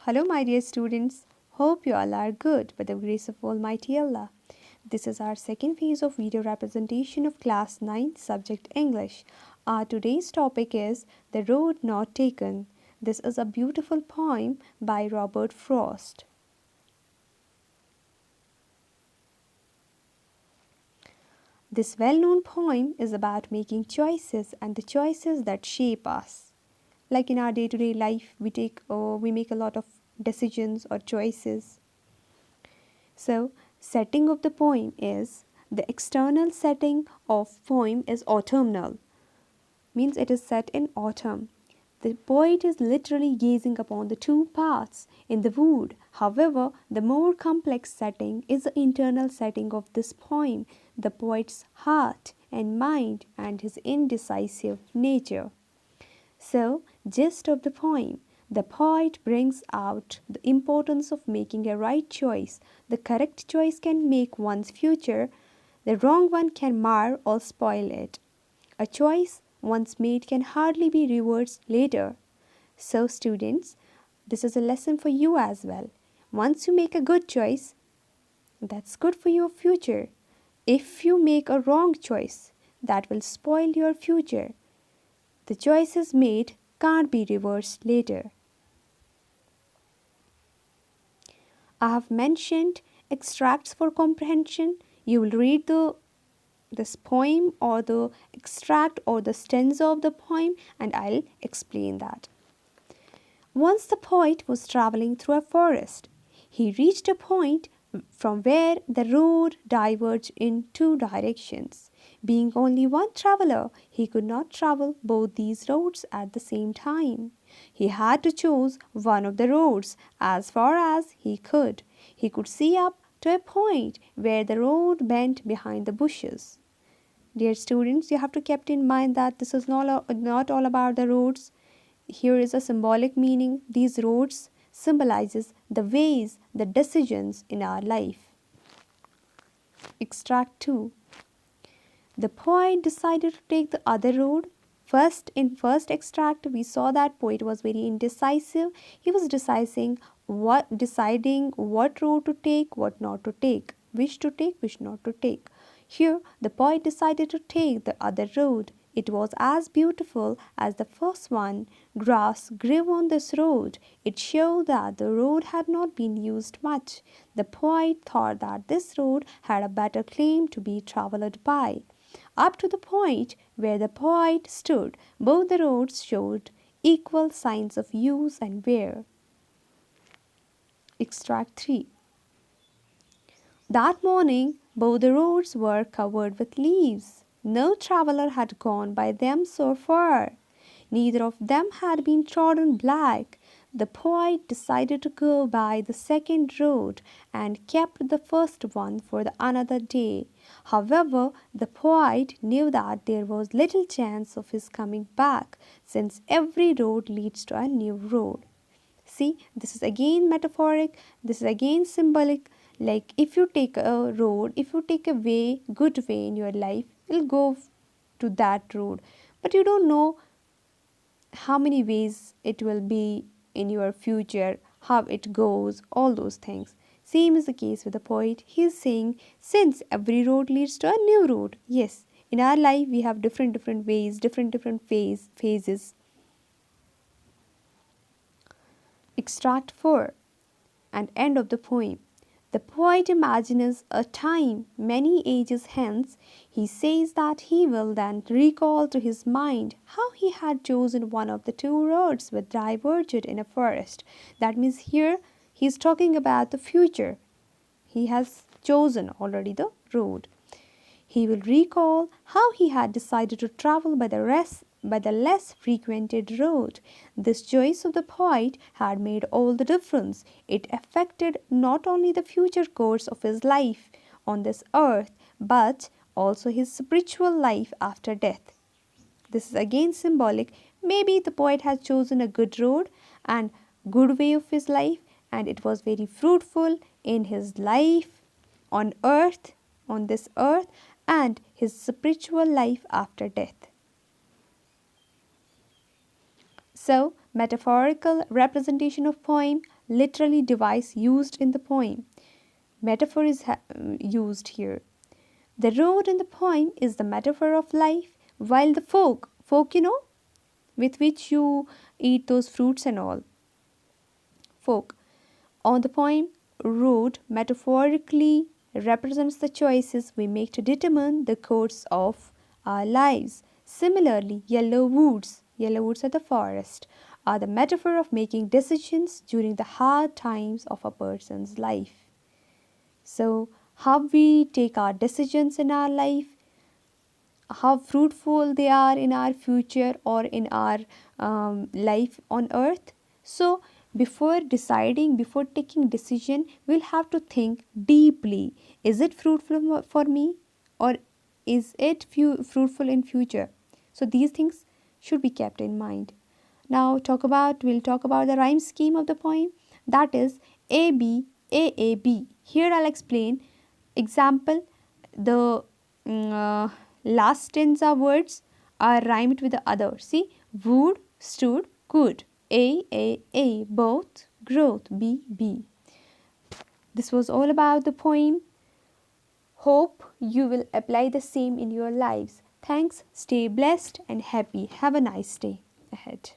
Hello, my dear students. Hope you all are good by the grace of Almighty Allah. This is our second phase of video representation of Class 9, subject English. Our today's topic is The Road Not Taken. This is a beautiful poem by Robert Frost. This well-known poem is about making choices and the choices that shape us. Like in our day-to-day life, we make a lot of decisions or choices. So, setting of the poem is the external setting of poem is autumnal, means it is set in autumn. The poet is literally gazing upon the two paths in the wood. However, the more complex setting is the internal setting of this poem, the poet's heart and mind and his indecisive nature. So, gist of the poem. The poet brings out the importance of making a right choice. The correct choice can make one's future, the wrong one can mar or spoil it. A choice once made can hardly be reversed later. So, students, this is a lesson for you as well. Once you make a good choice, that's good for your future. If you make a wrong choice, that will spoil your future. The choices made can't be reversed later. I have mentioned extracts for comprehension. You will read this poem or the extract or the stanza of the poem and I'll explain that. Once the poet was traveling through a forest. He reached a point from where the road diverged in two directions. Being only one traveler, he could not travel both these roads at the same time. He had to choose one of the roads as far as he could. He could see up to a point where the road bent behind the bushes. Dear students, you have to keep in mind that this is not all about the roads. Here is a symbolic meaning. These roads symbolizes the ways, the decisions in our life. Extract 2. The poet decided to take the other road. In first extract, we saw that poet was very indecisive. He was deciding what road to take, what not to take, which to take, which not to take. Here, the poet decided to take the other road. It was as beautiful as the first one. Grass grew on this road. It showed that the road had not been used much. The poet thought that this road had a better claim to be travelled by. Up to the point where the poet stood, both the roads showed equal signs of use and wear. Extract 3. That morning, both the roads were covered with leaves. No traveller had gone by them so far. Neither of them had been trodden black. The poet decided to go by the second road and kept the first one for the another day. However, the poet knew that there was little chance of his coming back, since every road leads to a new road. See, this is again metaphoric, this is again symbolic. Like if you take a road, if you take a way, good way in your life, you'll go to that road. But you don't know how many ways it will be in your future, how it goes, all those things. Same is the case with the poet. He is saying, since every road leads to a new road. Yes, in our life we have different ways, different phases. Extract 4 and end of the poem. The poet imagines a time many ages hence. He says that he will then recall to his mind how he had chosen one of the two roads which diverged in a forest. That means here he is talking about the future. He has chosen already the road. He will recall how he had decided to travel by the less frequented road. This choice of the poet had made all the difference. It affected not only the future course of his life on this earth, but also his spiritual life after death. This is again symbolic. Maybe the poet has chosen a good road and good way of his life, and it was very fruitful in his life on earth, on this earth, and his spiritual life after death. So, Metaphorical representation of poem, literally device used in the poem. Metaphor is used here. The road in the poem is the metaphor of life, while the fork, with which you eat those fruits and all, fork, on the poem, road metaphorically represents the choices we make to determine the course of our lives. Similarly, yellow woods are the forest, are the metaphor of making decisions during the hard times of a person's life. So, how we take our decisions in our life, how fruitful they are in our future or in our life on earth. So before deciding, before taking decision, we'll have to think deeply. Is it fruitful for me, or is it fruitful in future? So these things should be kept in mind. Now we'll talk about the rhyme scheme of the poem, that is A B A A B. Here I'll explain. Example, the last stanza words are rhymed with the other. See, wood, stood, could. A, both, growth, B. This was all about the poem. Hope you will apply the same in your lives. Thanks, stay blessed and happy. Have a nice day ahead.